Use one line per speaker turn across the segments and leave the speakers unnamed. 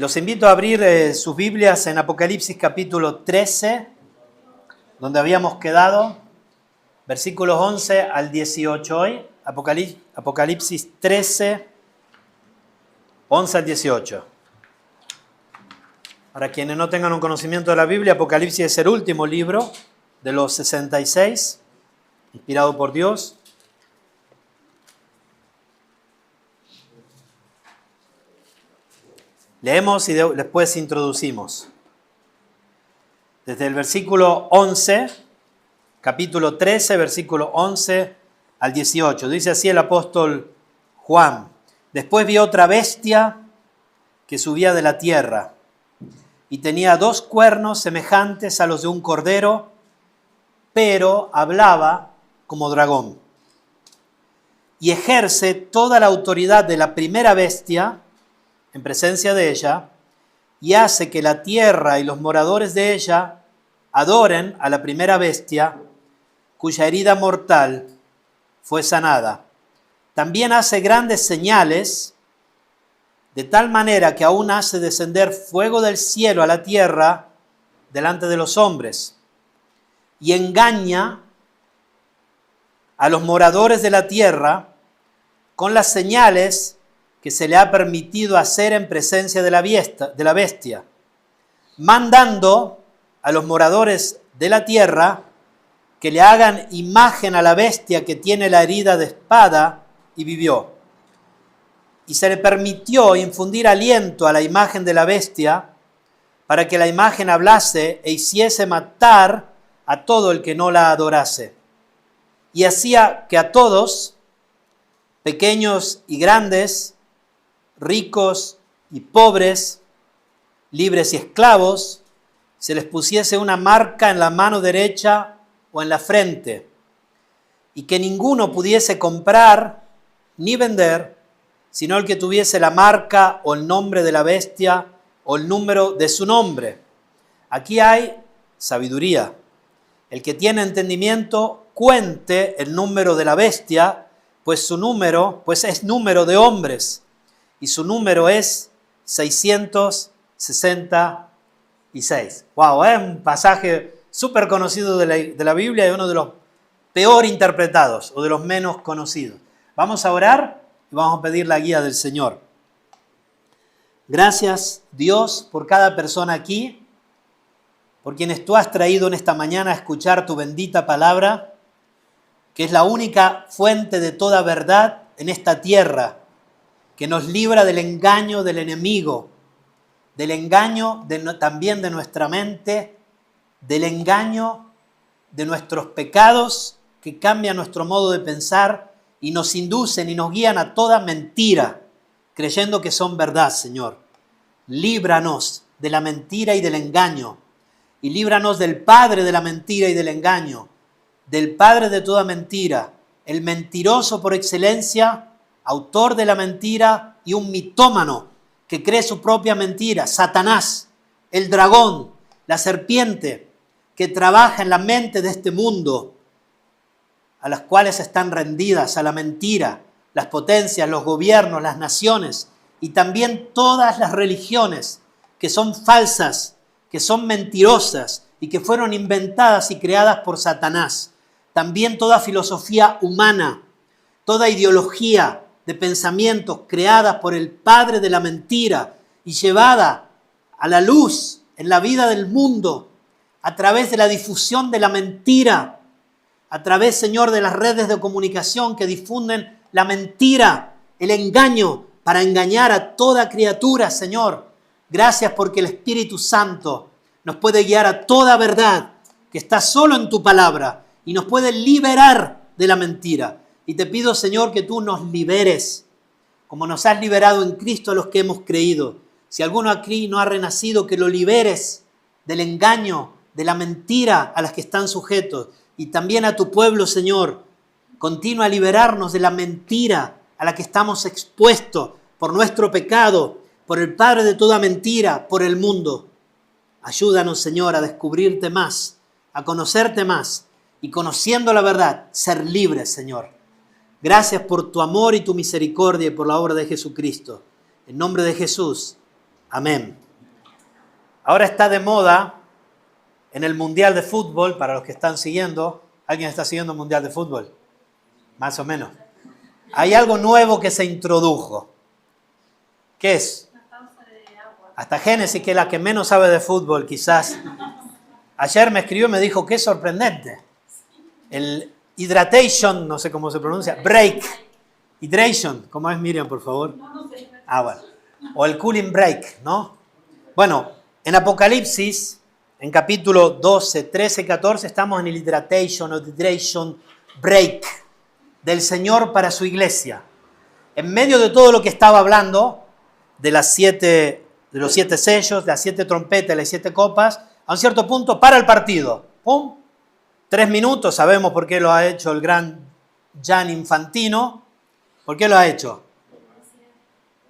Los invito a abrir sus Biblias en Apocalipsis capítulo 13, donde habíamos quedado, versículos 11 al 18 hoy, Apocalipsis 13, 11 al 18. Para quienes no tengan un conocimiento de la Biblia, Apocalipsis es el último libro de los 66, inspirado por Dios. Leemos y después introducimos. Desde el versículo 11, capítulo 13, versículo 11 al 18. Dice así el apóstol Juan. Después vi otra bestia que subía de la tierra y tenía 2 cuernos semejantes a los de un cordero, pero hablaba como dragón. Y ejerce toda la autoridad de la primera bestia en presencia de ella, y hace que la tierra y los moradores de ella adoren a la primera bestia, cuya herida mortal fue sanada. También hace grandes señales, de tal manera que aún hace descender fuego del cielo a la tierra delante de los hombres, y engaña a los moradores de la tierra con las señales que se le ha permitido hacer en presencia de la bestia, mandando a los moradores de la tierra que le hagan imagen a la bestia que tiene la herida de espada y vivió. Y se le permitió infundir aliento a la imagen de la bestia para que la imagen hablase e hiciese matar a todo el que no la adorase. Y hacía que a todos, pequeños y grandes, ricos y pobres, libres y esclavos, se les pusiese una marca en la mano derecha o en la frente, y que ninguno pudiese comprar ni vender, sino el que tuviese la marca o el nombre de la bestia o el número de su nombre. Aquí hay sabiduría. El que tiene entendimiento cuente el número de la bestia, pues es número de hombres, y su número es 666. ¡Wow! Es un pasaje súper conocido de la Biblia y uno de los peor interpretados o de los menos conocidos. Vamos a orar y vamos a pedir la guía del Señor. Gracias, Dios, por cada persona aquí, por quienes tú has traído en esta mañana a escuchar tu bendita palabra, que es la única fuente de toda verdad en esta tierra, que nos libra del engaño del enemigo, del engaño también de nuestra mente, del engaño de nuestros pecados que cambian nuestro modo de pensar y nos inducen y nos guían a toda mentira, creyendo que son verdad, Señor. Líbranos de la mentira y del engaño, y líbranos del padre de la mentira y del engaño, del padre de toda mentira, el mentiroso por excelencia, autor de la mentira y un mitómano que cree su propia mentira, Satanás, el dragón, la serpiente que trabaja en la mente de este mundo, a las cuales están rendidas a la mentira, las potencias, los gobiernos, las naciones y también todas las religiones que son falsas, que son mentirosas y que fueron inventadas y creadas por Satanás. También toda filosofía humana, toda ideología de pensamientos creadas por el padre de la mentira y llevada a la luz en la vida del mundo a través de la difusión de la mentira, a través, Señor, de las redes de comunicación que difunden la mentira, el engaño, para engañar a toda criatura, Señor. Gracias porque el Espíritu Santo nos puede guiar a toda verdad que está solo en tu palabra y nos puede liberar de la mentira. Y te pido, Señor, que tú nos liberes, como nos has liberado en Cristo a los que hemos creído. Si alguno aquí no ha renacido, que lo liberes del engaño, de la mentira a las que están sujetos. Y también a tu pueblo, Señor, continúa a liberarnos de la mentira a la que estamos expuestos por nuestro pecado, por el padre de toda mentira, por el mundo. Ayúdanos, Señor, a descubrirte más, a conocerte más y conociendo la verdad, ser libres, Señor. Gracias por tu amor y tu misericordia y por la obra de Jesucristo. En nombre de Jesús. Amén. Ahora está de moda en el Mundial de Fútbol, para los que están siguiendo. ¿Alguien está siguiendo el Mundial de Fútbol? Más o menos. Hay algo nuevo que se introdujo. ¿Qué es? Hasta Génesis, que es la que menos sabe de fútbol, quizás. Ayer me escribió y me dijo, qué sorprendente. El hydration, no sé cómo se pronuncia, break. Hydration, ¿cómo es, Miriam, por favor? Ah, bueno. O el cooling break, ¿no? Bueno, en Apocalipsis, en capítulo 12, 13, 14, estamos en el hydration o hydration break del Señor para su iglesia. En medio de todo lo que estaba hablando, de los 7 sellos, de las 7 trompetas, las 7 copas, a un cierto punto para el partido. ¡Pum! 3 minutos, sabemos por qué lo ha hecho el gran Gian Infantino. ¿Por qué lo ha hecho?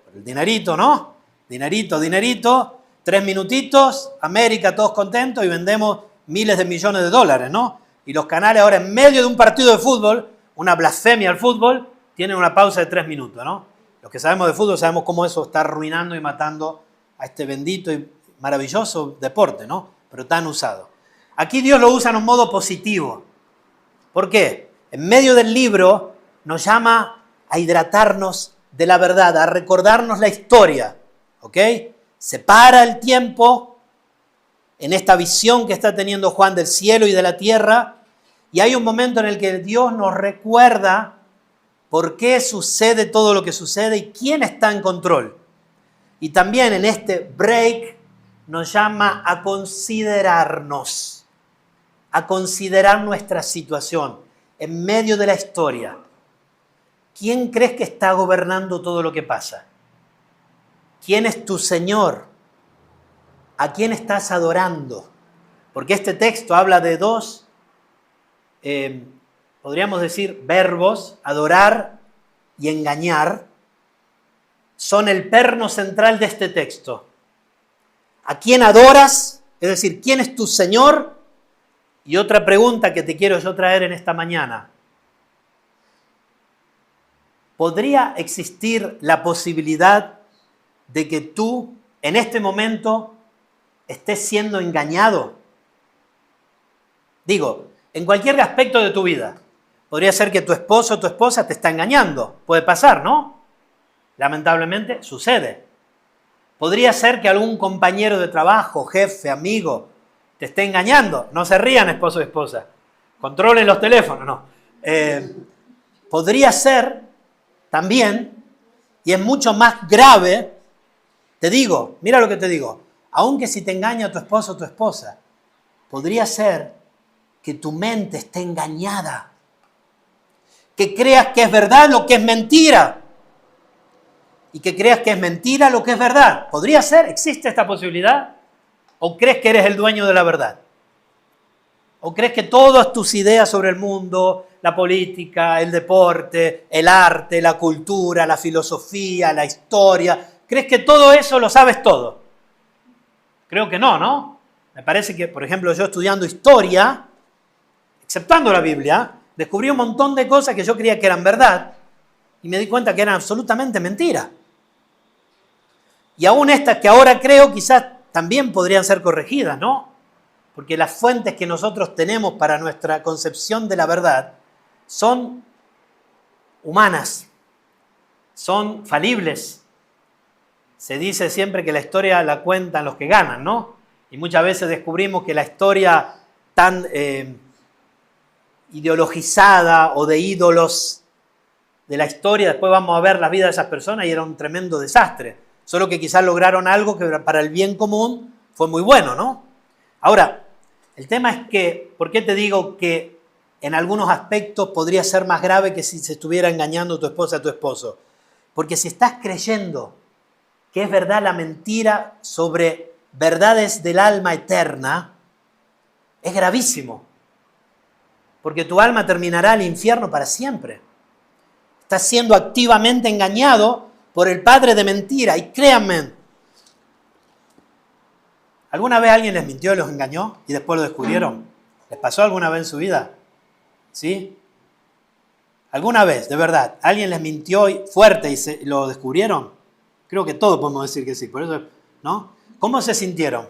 Por el dinerito, ¿no? Dinerito. 3 minutitos, América, todos contentos y vendemos miles de millones de dólares, ¿no? Y los canales ahora en medio de un partido de fútbol, una blasfemia al fútbol, tienen una pausa de 3 minutos, ¿no? Los que sabemos de fútbol sabemos cómo eso está arruinando y matando a este bendito y maravilloso deporte, ¿no? Pero tan usado. Aquí Dios lo usa en un modo positivo. ¿Por qué? En medio del libro nos llama a hidratarnos de la verdad, a recordarnos la historia, ¿ok? Se para el tiempo en esta visión que está teniendo Juan del cielo y de la tierra, y hay un momento en el que Dios nos recuerda por qué sucede todo lo que sucede y quién está en control. Y también en este break nos llama a considerarnos, a considerar nuestra situación en medio de la historia. ¿Quién crees que está gobernando todo lo que pasa? ¿Quién es tu Señor? ¿A quién estás adorando? Porque este texto habla de dos, podríamos decir, verbos, adorar y engañar. Son el perno central de este texto. ¿A quién adoras? Es decir, ¿quién es tu Señor? Y otra pregunta que te quiero yo traer en esta mañana. ¿Podría existir la posibilidad de que tú en este momento estés siendo engañado? Digo, en cualquier aspecto de tu vida. Podría ser que tu esposo o tu esposa te está engañando. Puede pasar, ¿no? Lamentablemente sucede. Podría ser que algún compañero de trabajo, jefe, amigo, te esté engañando. No se rían, esposo y esposa. Controlen los teléfonos, no. Podría ser también, y es mucho más grave, te digo, mira lo que te digo, aunque si te engaña tu esposo o tu esposa, podría ser que tu mente esté engañada, que creas que es verdad lo que es mentira, y que creas que es mentira lo que es verdad. ¿Podría ser? ¿Existe esta posibilidad? ¿O crees que eres el dueño de la verdad? ¿O crees que todas tus ideas sobre el mundo, la política, el deporte, el arte, la cultura, la filosofía, la historia, crees que todo eso lo sabes todo? Creo que no, ¿no? Me parece que, por ejemplo, yo estudiando historia, exceptuando la Biblia, descubrí un montón de cosas que yo creía que eran verdad y me di cuenta que eran absolutamente mentira. Y aún estas que ahora creo quizás también podrían ser corregidas, ¿no? Porque las fuentes que nosotros tenemos para nuestra concepción de la verdad son humanas, son falibles. Se dice siempre que la historia la cuentan los que ganan, ¿no? Y muchas veces descubrimos que la historia tan ideologizada o de ídolos de la historia, después vamos a ver la vida de esas personas y era un tremendo desastre. Solo que quizás lograron algo que para el bien común fue muy bueno, ¿no? Ahora, el tema es que, ¿por qué te digo que en algunos aspectos podría ser más grave que si se estuviera engañando tu esposa a tu esposo? Porque si estás creyendo que es verdad la mentira sobre verdades del alma eterna, es gravísimo. Porque tu alma terminará al infierno para siempre. Estás siendo activamente engañado por el padre de mentira. Y créanme, ¿alguna vez alguien les mintió y los engañó y después lo descubrieron? ¿Les pasó alguna vez en su vida? ¿Sí? ¿Alguna vez, de verdad, alguien les mintió fuerte y lo descubrieron? Creo que todos podemos decir que sí. Por eso ¿no? ¿Cómo se sintieron?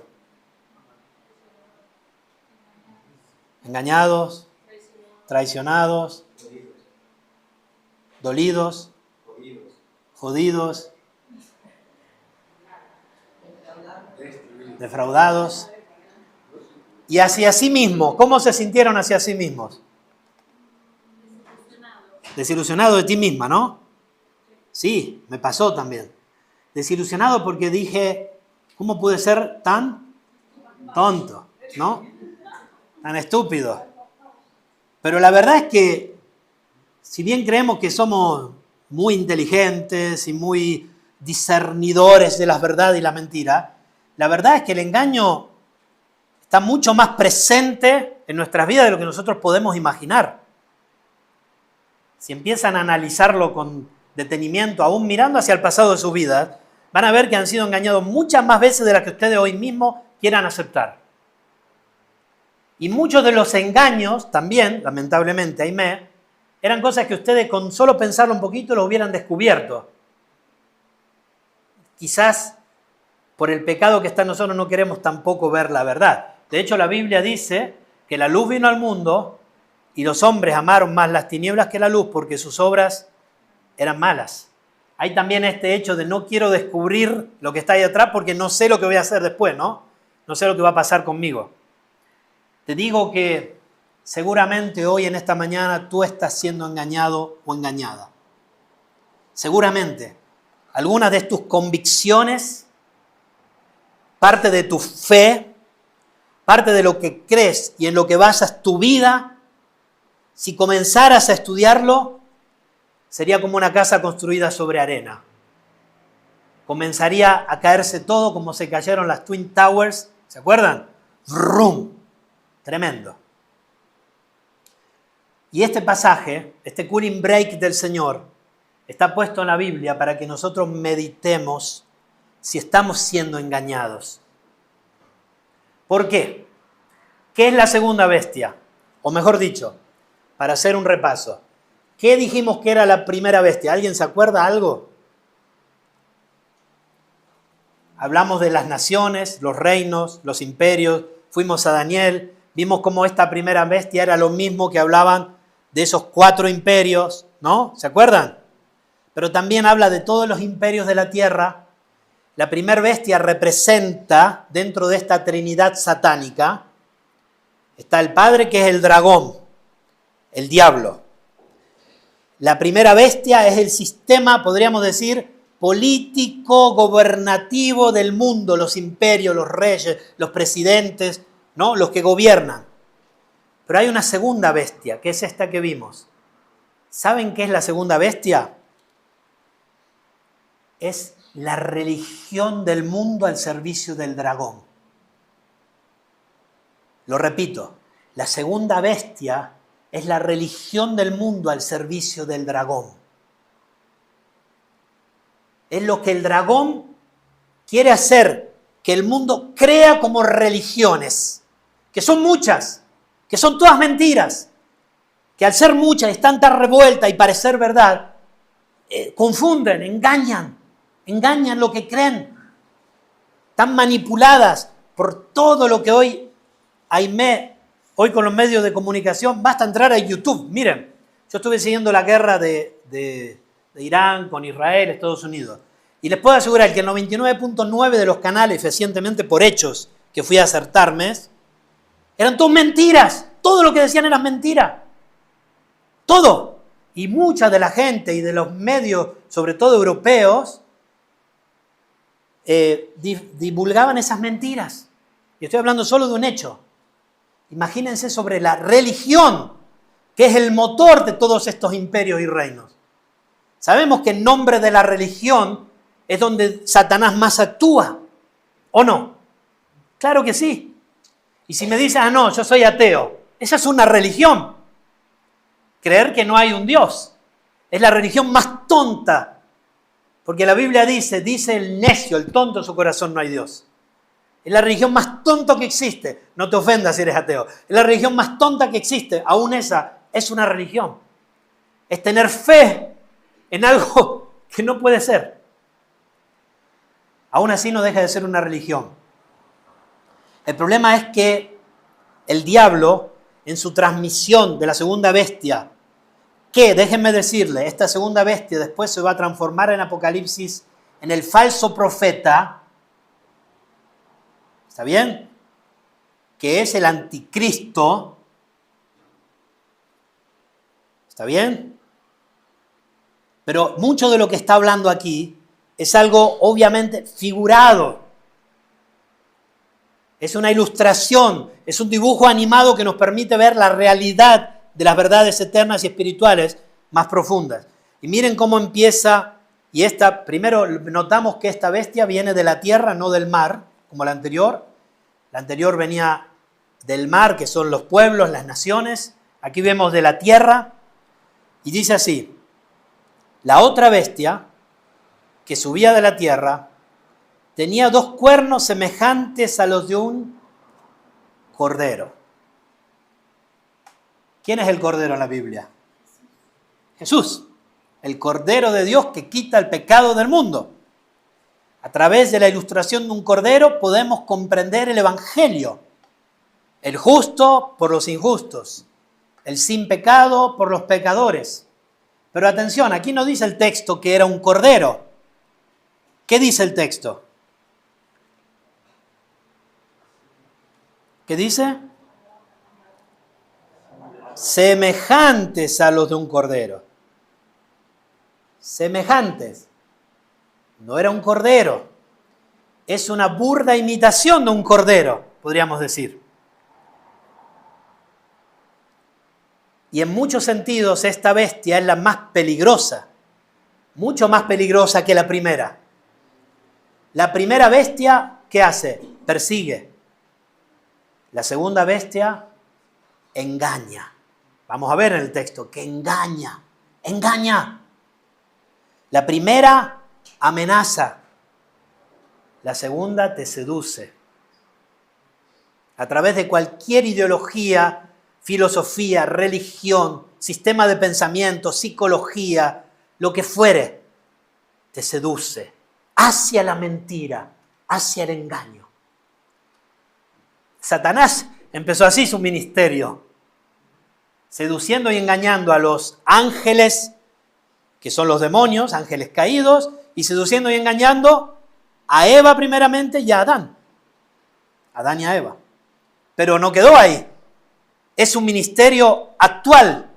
Engañados, traicionados, dolidos, jodidos, defraudados. Y hacia sí mismos, ¿cómo se sintieron hacia sí mismos? Desilusionado de ti misma, ¿no? Sí, me pasó también. Desilusionado porque dije, ¿cómo pude ser tan tonto, ¿no? Tan estúpido. Pero la verdad es que, si bien creemos que somos muy inteligentes y muy discernidores de la verdad y la mentira, la verdad es que el engaño está mucho más presente en nuestras vidas de lo que nosotros podemos imaginar. Si empiezan a analizarlo con detenimiento, aún mirando hacia el pasado de sus vidas, van a ver que han sido engañados muchas más veces de las que ustedes hoy mismo quieran aceptar. Y muchos de los engaños también, lamentablemente, Aimé, eran cosas que ustedes con solo pensarlo un poquito lo hubieran descubierto. Quizás por el pecado que está en nosotros no queremos tampoco ver la verdad. De hecho, la Biblia dice que la luz vino al mundo y los hombres amaron más las tinieblas que la luz porque sus obras eran malas. Hay también este hecho de no quiero descubrir lo que está ahí atrás porque no sé lo que voy a hacer después, ¿no? No sé lo que va a pasar conmigo. Te digo que seguramente hoy en esta mañana tú estás siendo engañado o engañada. Seguramente algunas de tus convicciones, parte de tu fe, parte de lo que crees y en lo que basas tu vida, si comenzaras a estudiarlo, sería como una casa construida sobre arena. Comenzaría a caerse todo como se cayeron las Twin Towers, ¿se acuerdan? ¡Rum! Tremendo. Y este pasaje, este cooling break del Señor, está puesto en la Biblia para que nosotros meditemos si estamos siendo engañados. ¿Por qué? ¿Qué es la segunda bestia? O mejor dicho, para hacer un repaso, ¿qué dijimos que era la primera bestia? ¿Alguien se acuerda algo? Hablamos de las naciones, los reinos, los imperios, fuimos a Daniel, vimos cómo esta primera bestia era lo mismo que hablaban de esos 4 imperios, ¿no? ¿Se acuerdan? Pero también habla de todos los imperios de la tierra. La primera bestia representa, dentro de esta trinidad satánica, está el padre que es el dragón, el diablo. La primera bestia es el sistema, podríamos decir, político, gobernativo del mundo, los imperios, los reyes, los presidentes, ¿no? Los que gobiernan. Pero hay una segunda bestia, que es esta que vimos. ¿Saben qué es la segunda bestia? Es la religión del mundo al servicio del dragón. Lo repito, la segunda bestia es la religión del mundo al servicio del dragón. Es lo que el dragón quiere hacer que el mundo crea como religiones, que son muchas, que son todas mentiras, que al ser muchas están tan revueltas y parecer verdad, confunden, engañan lo que creen, están manipuladas por todo lo que hoy con los medios de comunicación, basta entrar a YouTube. Miren, yo estuve siguiendo la guerra de Irán con Israel, Estados Unidos, y les puedo asegurar que el 99.9 de los canales, recientemente por hechos que fui a acertarme, eran todas mentiras. Todo lo que decían era mentira. Todo. Y mucha de la gente y de los medios, sobre todo europeos, divulgaban esas mentiras. Y estoy hablando solo de un hecho. Imagínense sobre la religión, que es el motor de todos estos imperios y reinos. Sabemos que en nombre de la religión es donde Satanás más actúa, ¿o no? Claro que sí. Y si me dices, no, yo soy ateo, esa es una religión. Creer que no hay un Dios. Es la religión más tonta. Porque la Biblia dice el necio, el tonto en su corazón no hay Dios. Es la religión más tonta que existe. No te ofendas si eres ateo. Es la religión más tonta que existe. Aún esa es una religión. Es tener fe en algo que no puede ser. Aún así no deja de ser una religión. El problema es que el diablo, en su transmisión de la segunda bestia, que, déjenme decirle, esta segunda bestia después se va a transformar en Apocalipsis en el falso profeta, ¿está bien? Que es el anticristo, ¿está bien? Pero mucho de lo que está hablando aquí es algo obviamente figurado. Es una ilustración, es un dibujo animado que nos permite ver la realidad de las verdades eternas y espirituales más profundas. Y miren cómo empieza, y primero notamos que esta bestia viene de la tierra, no del mar, como la anterior. La anterior venía del mar, que son los pueblos, las naciones. Aquí vemos de la tierra, y dice así: la otra bestia que subía de la tierra tenía 2 cuernos semejantes a los de un cordero. ¿Quién es el cordero en la Biblia? Jesús, el Cordero de Dios que quita el pecado del mundo. A través de la ilustración de un cordero podemos comprender el Evangelio. El justo por los injustos, el sin pecado por los pecadores. Pero atención, aquí no dice el texto que era un cordero. ¿Qué dice el texto? ¿Qué dice? Semejantes a los de un cordero. Semejantes. No era un cordero. Es una burda imitación de un cordero, podríamos decir. Y en muchos sentidos esta bestia es la más peligrosa, mucho más peligrosa que la primera. La primera bestia, ¿qué hace? Persigue. La segunda bestia engaña. Vamos a ver en el texto que engaña. Engaña. La primera amenaza. La segunda te seduce. A través de cualquier ideología, filosofía, religión, sistema de pensamiento, psicología, lo que fuere, te seduce hacia la mentira, hacia el engaño. Satanás empezó así su ministerio, seduciendo y engañando a los ángeles, que son los demonios, ángeles caídos, y seduciendo y engañando a Eva primeramente y a Adán. Adán y a Eva. Pero no quedó ahí. Es un ministerio actual.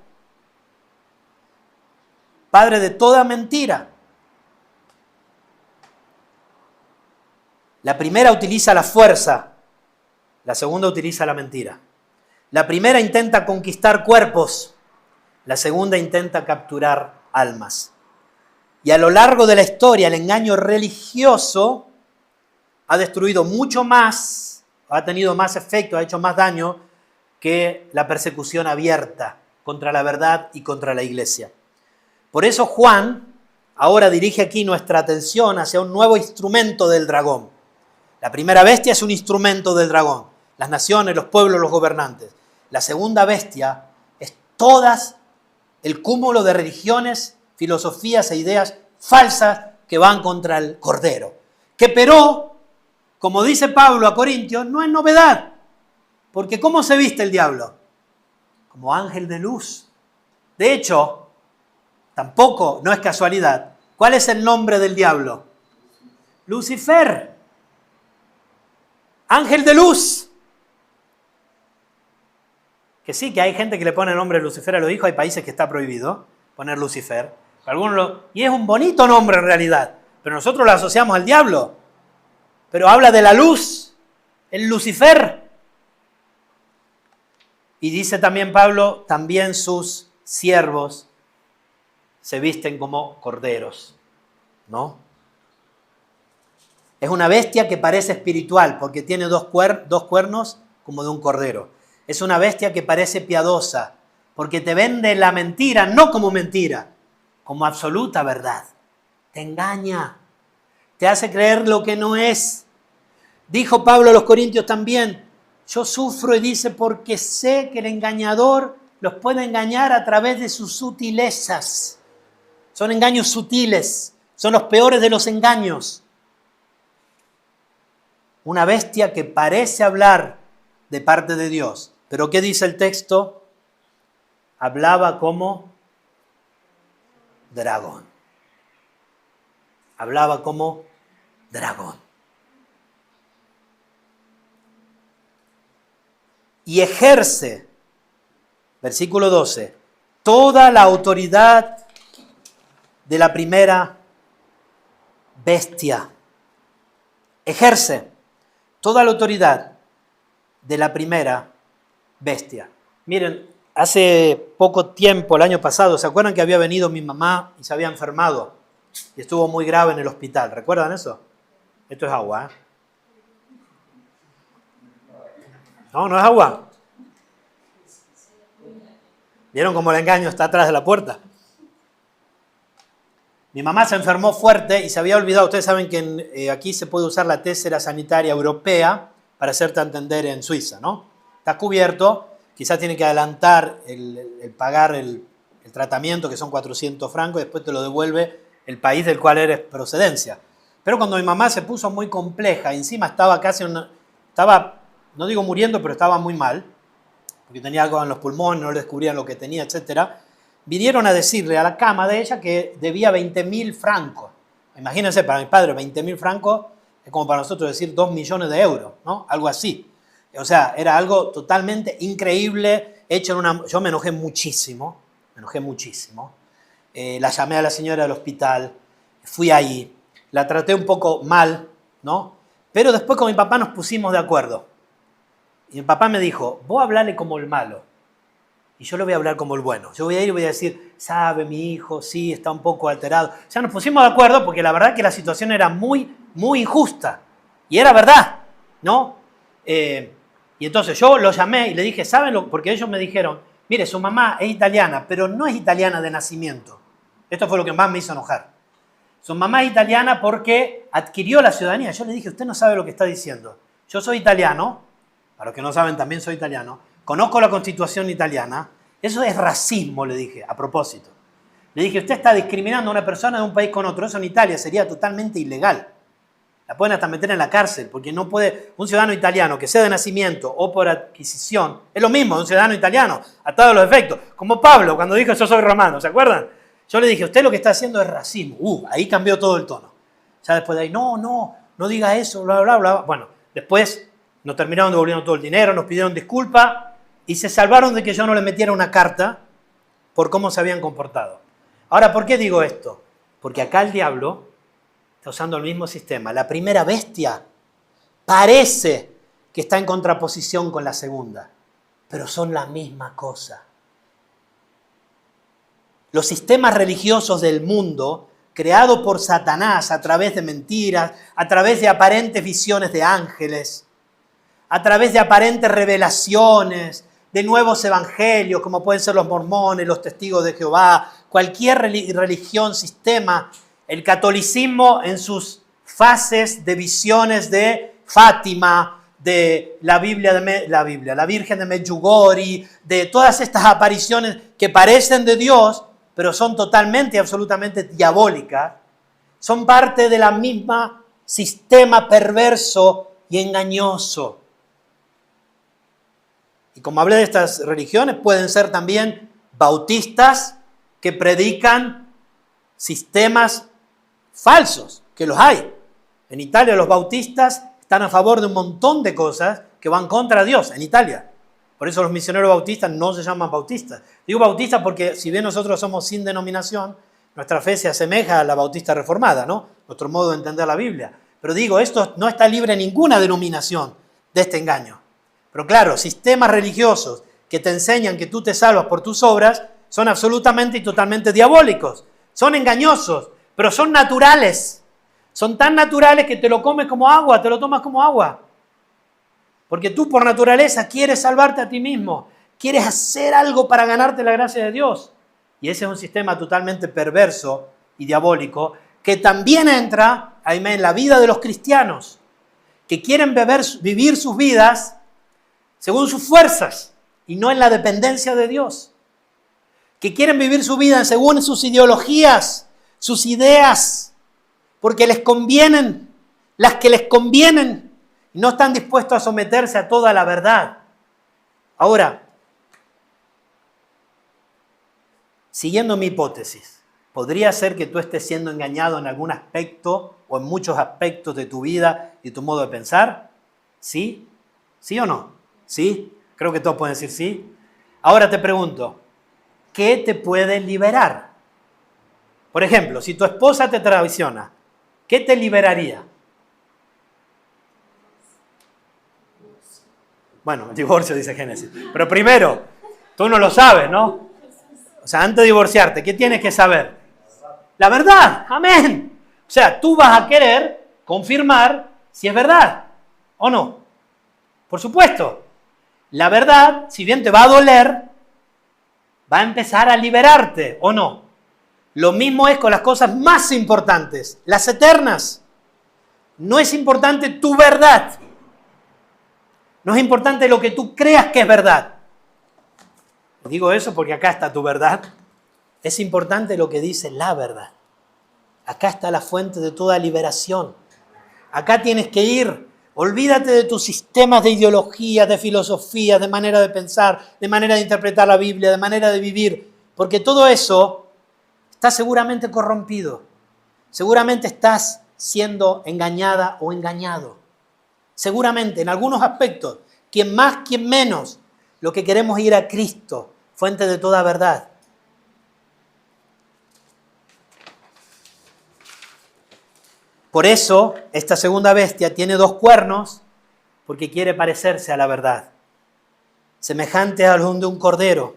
Padre de toda mentira. La primera utiliza la fuerza, la segunda utiliza la mentira. La primera intenta conquistar cuerpos, la segunda intenta capturar almas. Y a lo largo de la historia, el engaño religioso ha destruido mucho más, ha tenido más efecto, ha hecho más daño que la persecución abierta contra la verdad y contra la iglesia. Por eso Juan ahora dirige aquí nuestra atención hacia un nuevo instrumento del dragón. La primera bestia es un instrumento del dragón, las naciones, los pueblos, los gobernantes. La segunda bestia es todas el cúmulo de religiones, filosofías e ideas falsas que van contra el Cordero. Que pero, como dice Pablo a Corintios, no es novedad. Porque ¿cómo se viste el diablo? Como ángel de luz. De hecho, tampoco, no es casualidad. ¿Cuál es el nombre del diablo? Lucifer. Ángel de luz. Que sí, que hay gente que le pone el nombre de Lucifer a los hijos. Hay países que está prohibido poner Lucifer. Y es un bonito nombre en realidad. Pero nosotros lo asociamos al diablo. Pero habla de la luz. El Lucifer. Y dice también Pablo, también sus siervos se visten como corderos, ¿no? Es una bestia que parece espiritual porque tiene dos cuernos como de un cordero. Es una bestia que parece piadosa porque te vende la mentira, no como mentira, como absoluta verdad. Te engaña, te hace creer lo que no es. Dijo Pablo a los Corintios también, yo sufro, y dice, porque sé que el engañador los puede engañar a través de sus sutilezas. Son engaños sutiles, son los peores de los engaños. una bestia que parece hablar de parte de Dios. Pero ¿qué dice el texto? Hablaba como dragón. Hablaba como dragón. Y ejerce, versículo 12, toda la autoridad de la primera bestia. Ejerce toda la autoridad de la primera bestia. Miren, hace poco tiempo, el año pasado, ¿se acuerdan que había venido mi mamá y se había enfermado? Y estuvo muy grave en el hospital. ¿Recuerdan eso? Esto es agua, ¿eh? No, no es agua. ¿Vieron cómo el engaño está atrás de la puerta? Mi mamá se enfermó fuerte y se había olvidado. Ustedes saben que aquí se puede usar la tésera sanitaria europea para hacerte entender en Suiza, ¿no? Está cubierto, quizás tiene que adelantar el pagar el tratamiento, que son 400 francos, y después te lo devuelve el país del cual eres procedencia. Pero cuando mi mamá se puso muy compleja, encima estaba no digo muriendo, pero estaba muy mal, porque tenía algo en los pulmones, no le descubrían lo que tenía, etc. Vinieron a decirle a la cama de ella que debía 20.000 francos. Imagínense, para mi padre 20.000 francos es como para nosotros decir 2 millones de euros, ¿no? Algo así. O sea, era algo totalmente increíble, hecho en una... Yo me enojé muchísimo. La llamé a la señora del hospital, fui ahí, la traté un poco mal, ¿no? Pero después con mi papá nos pusimos de acuerdo. Y mi papá me dijo, vos hablale como el malo, y yo le voy a hablar como el bueno. Yo voy a ir y voy a decir, sabe mi hijo, sí, está un poco alterado. O sea, nos pusimos de acuerdo porque la verdad que la situación era muy, muy injusta. Y era verdad, ¿no? Y entonces yo lo llamé y le dije, ¿saben? Porque ellos me dijeron, mire, su mamá es italiana, pero no es italiana de nacimiento. Esto fue lo que más me hizo enojar. Su mamá es italiana porque adquirió la ciudadanía. Yo le dije, usted no sabe lo que está diciendo. Yo soy italiano, para los que no saben también soy italiano, conozco la Constitución italiana, eso es racismo, le dije, a propósito. Le dije, usted está discriminando a una persona de un país con otro, eso en Italia sería totalmente ilegal. La pueden hasta meter en la cárcel, porque no puede, un ciudadano italiano que sea de nacimiento o por adquisición, es lo mismo, un ciudadano italiano, a todos los efectos. Como Pablo, cuando dijo yo soy romano, ¿se acuerdan? Yo le dije, usted lo que está haciendo es racismo. Ahí cambió todo el tono. Ya después de ahí, no diga eso, bla, bla, bla. Bueno, después nos terminaron devolviendo todo el dinero, nos pidieron disculpas y se salvaron de que yo no le metiera una carta por cómo se habían comportado. Ahora, ¿por qué digo esto? Porque acá el diablo está usando el mismo sistema. La primera bestia parece que está en contraposición con la segunda, pero son la misma cosa. Los sistemas religiosos del mundo, creados por Satanás a través de mentiras, a través de aparentes visiones de ángeles, a través de aparentes revelaciones, de nuevos evangelios, como pueden ser los mormones, los testigos de Jehová, cualquier religión, sistema, el catolicismo en sus fases de visiones de Fátima, de la Virgen de Medjugorje, de todas estas apariciones que parecen de Dios, pero son totalmente y absolutamente diabólicas, son parte de la misma sistema perverso y engañoso. Y como hablé de estas religiones, pueden ser también bautistas que predican sistemas falsos, que los hay. En Italia los bautistas están a favor de un montón de cosas que van contra Dios, en Italia. Por eso los misioneros bautistas no se llaman bautistas. Digo bautistas porque si bien nosotros somos sin denominación, nuestra fe se asemeja a la bautista reformada, ¿no? Nuestro modo de entender la Biblia. Pero digo, esto no está libre ninguna denominación de este engaño. Pero claro, sistemas religiosos que te enseñan que tú te salvas por tus obras son absolutamente y totalmente diabólicos. Son engañosos, pero son naturales. Son tan naturales que te lo comes como agua, te lo tomas como agua. Porque tú por naturaleza quieres salvarte a ti mismo. Quieres hacer algo para ganarte la gracia de Dios. Y ese es un sistema totalmente perverso y diabólico que también entra en la vida de los cristianos, que quieren vivir sus vidas según sus fuerzas y no en la dependencia de Dios. Que quieren vivir su vida según sus ideologías, sus ideas, porque les convienen, las que les convienen. y no están dispuestos a someterse a toda la verdad. Ahora, siguiendo mi hipótesis, ¿podría ser que tú estés siendo engañado en algún aspecto o en muchos aspectos de tu vida y tu modo de pensar? ¿Sí? ¿Sí o no? ¿Sí? Creo que todos pueden decir sí. Ahora te pregunto, ¿qué te puede liberar? Por ejemplo, si tu esposa te traiciona, ¿qué te liberaría? Bueno, divorcio, dice Génesis. Pero primero, tú no lo sabes, ¿no? O sea, antes de divorciarte, ¿qué tienes que saber? La verdad, amén. O sea, tú vas a querer confirmar si es verdad o no. Por supuesto, la verdad, si bien te va a doler, va a empezar a liberarte o no. Lo mismo es con las cosas más importantes, las eternas. No es importante tu verdad. No es importante lo que tú creas que es verdad. Digo eso porque acá está tu verdad. Es importante lo que dice la verdad. Acá está la fuente de toda liberación. Acá tienes que ir. Olvídate de tus sistemas de ideología, de filosofía, de manera de pensar, de manera de interpretar la Biblia, de manera de vivir. Porque todo eso está seguramente corrompido. Seguramente estás siendo engañada o engañado. Seguramente, en algunos aspectos, quien más, quien menos, lo que queremos es ir a Cristo, fuente de toda verdad. Por eso, esta segunda bestia tiene 2 cuernos, porque quiere parecerse a la verdad, semejante a los de un cordero.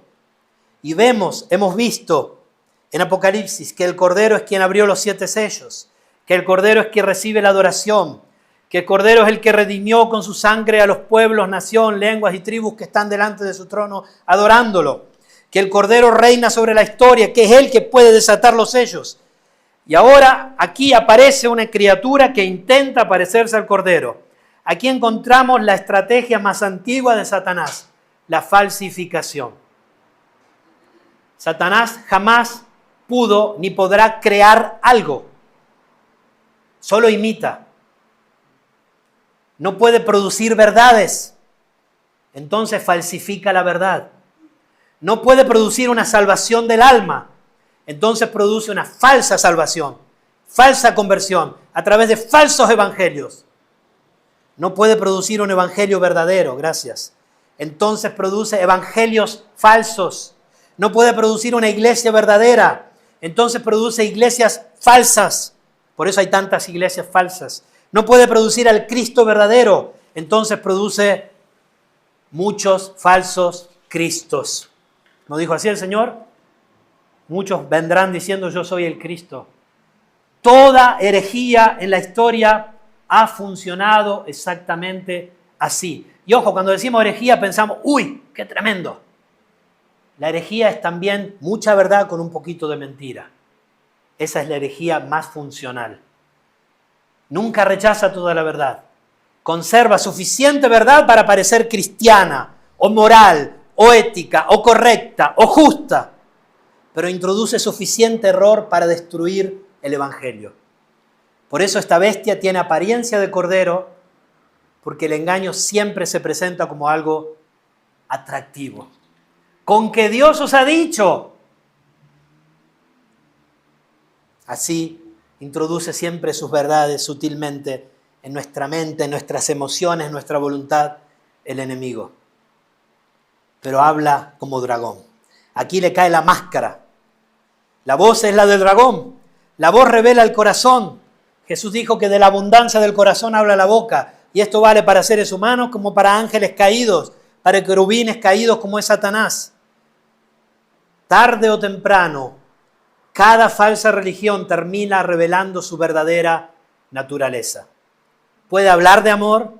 Y hemos visto en Apocalipsis que el cordero es quien abrió los 7 sellos, que el cordero es quien recibe la adoración, que el Cordero es el que redimió con su sangre a los pueblos, nación, lenguas y tribus que están delante de su trono adorándolo, que el Cordero reina sobre la historia, que es Él que puede desatar los sellos. Y ahora aquí aparece una criatura que intenta parecerse al Cordero. Aquí encontramos la estrategia más antigua de Satanás, la falsificación. Satanás jamás pudo ni podrá crear algo, solo imita. No puede producir verdades, entonces falsifica la verdad. No puede producir una salvación del alma, entonces produce una falsa salvación, falsa conversión, a través de falsos evangelios. No puede producir un evangelio verdadero, gracias. Entonces produce evangelios falsos. No puede producir una iglesia verdadera, entonces produce iglesias falsas. Por eso hay tantas iglesias falsas. No puede producir al Cristo verdadero, entonces produce muchos falsos Cristos. ¿No dijo así el Señor? Muchos vendrán diciendo yo soy el Cristo. Toda herejía en la historia ha funcionado exactamente así. Y ojo, cuando decimos herejía pensamos, ¡uy, qué tremendo! La herejía es también mucha verdad con un poquito de mentira. Esa es la herejía más funcional. Nunca rechaza toda la verdad. Conserva suficiente verdad para parecer cristiana, o moral, o ética, o correcta, o justa. Pero introduce suficiente error para destruir el evangelio. Por eso esta bestia tiene apariencia de cordero, porque el engaño siempre se presenta como algo atractivo. Con que Dios os ha dicho. Así introduce siempre sus verdades sutilmente en nuestra mente, en nuestras emociones, en nuestra voluntad, el enemigo. Pero habla como dragón. Aquí le cae la máscara. La voz es la del dragón. La voz revela el corazón. Jesús dijo que de la abundancia del corazón habla la boca. Y esto vale para seres humanos como para ángeles caídos, para querubines caídos como es Satanás. Tarde o temprano, cada falsa religión termina revelando su verdadera naturaleza. Puede hablar de amor,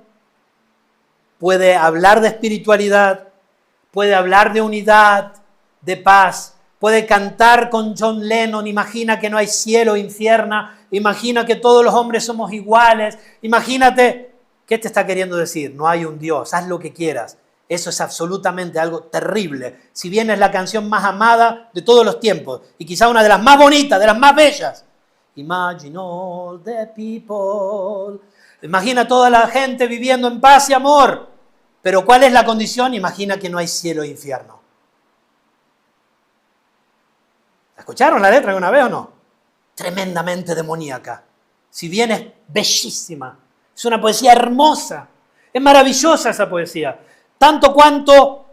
puede hablar de espiritualidad, puede hablar de unidad, de paz, puede cantar con John Lennon, imagina que no hay cielo o infierno, imagina que todos los hombres somos iguales, imagínate, ¿qué te está queriendo decir? No hay un Dios, haz lo que quieras. Eso es absolutamente algo terrible. Si bien es la canción más amada de todos los tiempos y quizá una de las más bonitas, de las más bellas. Imagine all the people Imagina toda la gente viviendo en paz y amor. Pero ¿cuál es la condición? Imagina que no hay cielo e infierno. ¿Escucharon la letra alguna vez o no? Tremendamente demoníaca. Si bien es bellísima, es una poesía hermosa, es maravillosa esa poesía. Tanto cuanto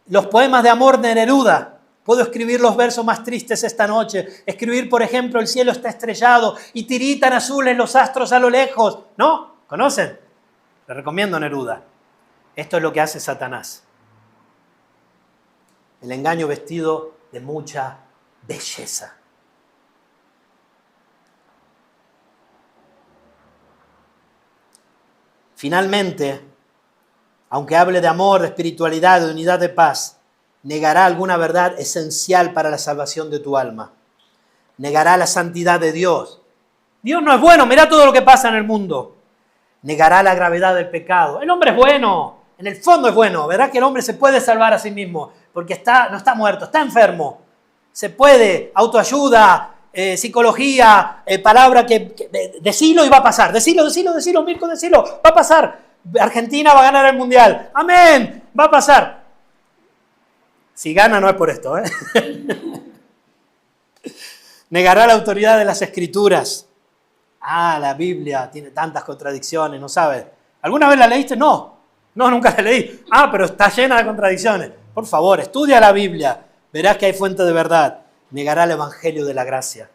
los poemas de amor de Neruda. Puedo escribir los versos más tristes esta noche. Escribir, por ejemplo, el cielo está estrellado y tiritan azules los astros a lo lejos. ¿No? ¿Conocen? Les recomiendo Neruda. Esto es lo que hace Satanás. El engaño vestido de mucha belleza. Finalmente, aunque hable de amor, de espiritualidad, de unidad, de paz, negará alguna verdad esencial para la salvación de tu alma. Negará la santidad de Dios. Dios no es bueno, mirá todo lo que pasa en el mundo. Negará la gravedad del pecado. El hombre es bueno, en el fondo es bueno. Verá que el hombre se puede salvar a sí mismo, porque no está muerto, está enfermo. Se puede, autoayuda, psicología, palabra que decilo y va a pasar. Decilo, Mirko, decilo, va a pasar. Argentina va a ganar el Mundial. Amén, va a pasar. Si gana no es por esto, ¿eh? Negará la autoridad de las Escrituras. La Biblia tiene tantas contradicciones, ¿no sabes? ¿Alguna vez la leíste? No, nunca la leí. Pero está llena de contradicciones. Por favor, estudia la Biblia. Verás que hay fuente de verdad. Negará el Evangelio de la gracia.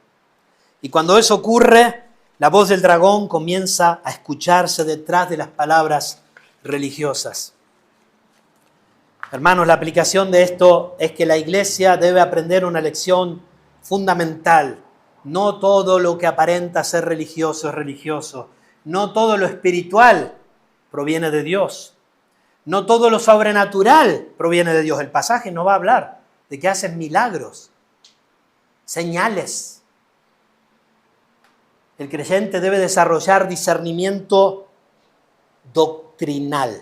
Y cuando eso ocurre, la voz del dragón comienza a escucharse detrás de las palabras religiosas. Hermanos, la aplicación de esto es que la iglesia debe aprender una lección fundamental. No todo lo que aparenta ser religioso es religioso. No todo lo espiritual proviene de Dios. No todo lo sobrenatural proviene de Dios. El pasaje no va a hablar de que hacen milagros, señales. El creyente debe desarrollar discernimiento doctrinal.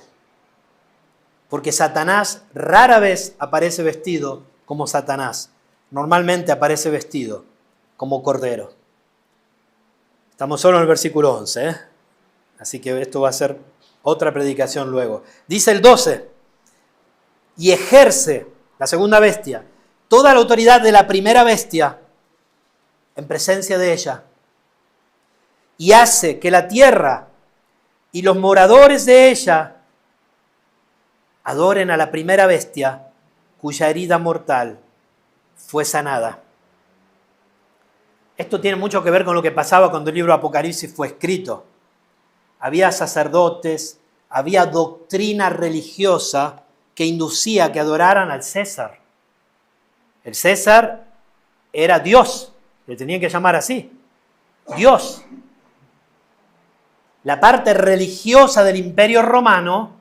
Porque Satanás rara vez aparece vestido como Satanás. Normalmente aparece vestido como cordero. Estamos solo en el versículo 11, ¿eh? Así que esto va a ser otra predicación luego. Dice el 12. Y ejerce, la segunda bestia, toda la autoridad de la primera bestia en presencia de ella. Y hace que la tierra y los moradores de ella adoren a la primera bestia cuya herida mortal fue sanada. Esto tiene mucho que ver con lo que pasaba cuando el libro de Apocalipsis fue escrito. Había sacerdotes, había doctrina religiosa que inducía a que adoraran al César. El César era Dios, le tenían que llamar así, Dios. La parte religiosa del Imperio Romano,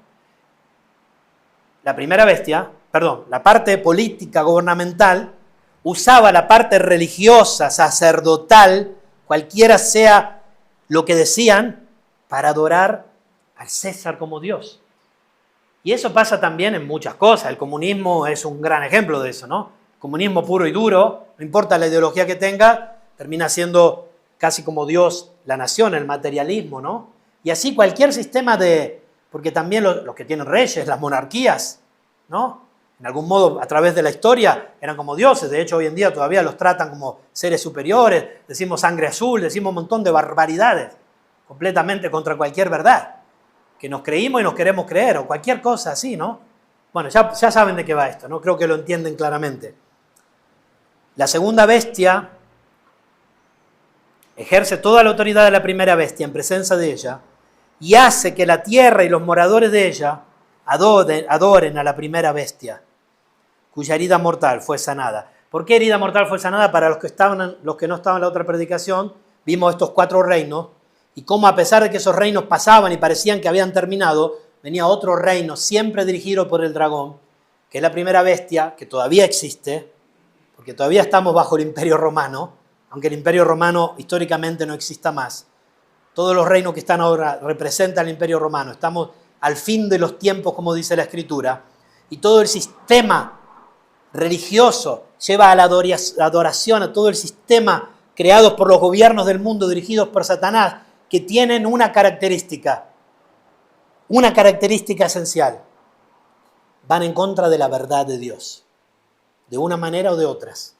la parte política gubernamental, usaba la parte religiosa, sacerdotal, cualquiera sea lo que decían, para adorar al César como Dios. Y eso pasa también en muchas cosas. El comunismo es un gran ejemplo de eso, ¿no? Comunismo puro y duro, no importa la ideología que tenga, termina siendo casi como Dios la nación, el materialismo, ¿no? Y así cualquier sistema porque también los que tienen reyes, las monarquías, ¿no? En algún modo, a través de la historia, eran como dioses. De hecho, hoy en día todavía los tratan como seres superiores. Decimos sangre azul, decimos un montón de barbaridades, completamente contra cualquier verdad, que nos creímos y nos queremos creer, o cualquier cosa así, ¿no? Bueno, ya saben de qué va esto, ¿no? Creo que lo entienden claramente. La segunda bestia ejerce toda la autoridad de la primera bestia en presencia de ella y hace que la tierra y los moradores de ella adoren a la primera bestia, cuya herida mortal fue sanada. ¿Por qué herida mortal fue sanada? Para los que no estaban en la otra predicación, vimos estos 4 reinos y cómo a pesar de que esos reinos pasaban y parecían que habían terminado, venía otro reino siempre dirigido por el dragón, que es la primera bestia, que todavía existe, porque todavía estamos bajo el Imperio Romano, aunque el Imperio Romano históricamente no exista más. Todos los reinos que están ahora representan el Imperio Romano. Estamos al fin de los tiempos, como dice la Escritura, y todo el sistema religioso lleva a la adoración, a todo el sistema creados por los gobiernos del mundo dirigidos por Satanás, que tienen una característica esencial. Van en contra de la verdad de Dios, de una manera o de otras.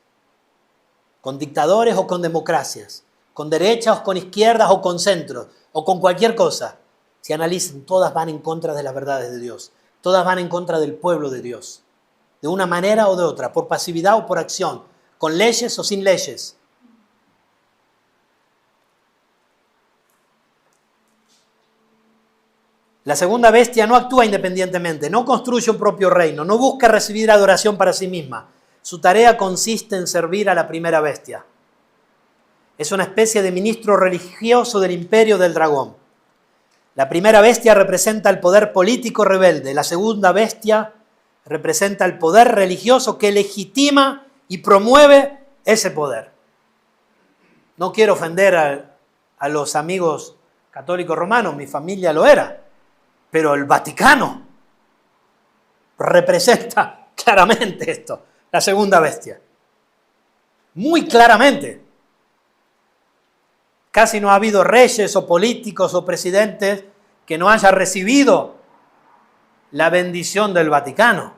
Con dictadores o con democracias, con derechas o con izquierdas o con centros, o con cualquier cosa. Si analizan, todas van en contra de las verdades de Dios. Todas van en contra del pueblo de Dios. De una manera o de otra, por pasividad o por acción, con leyes o sin leyes. La segunda bestia no actúa independientemente, no construye un propio reino, no busca recibir adoración para sí misma. Su tarea consiste en servir a la primera bestia. Es una especie de ministro religioso del imperio del dragón. La primera bestia representa el poder político rebelde. La segunda bestia representa el poder religioso que legitima y promueve ese poder. No quiero ofender a los amigos católicos romanos, mi familia lo era. Pero el Vaticano representa claramente esto, la segunda bestia. Muy claramente. Casi no ha habido reyes o políticos o presidentes que no hayan recibido la bendición del Vaticano.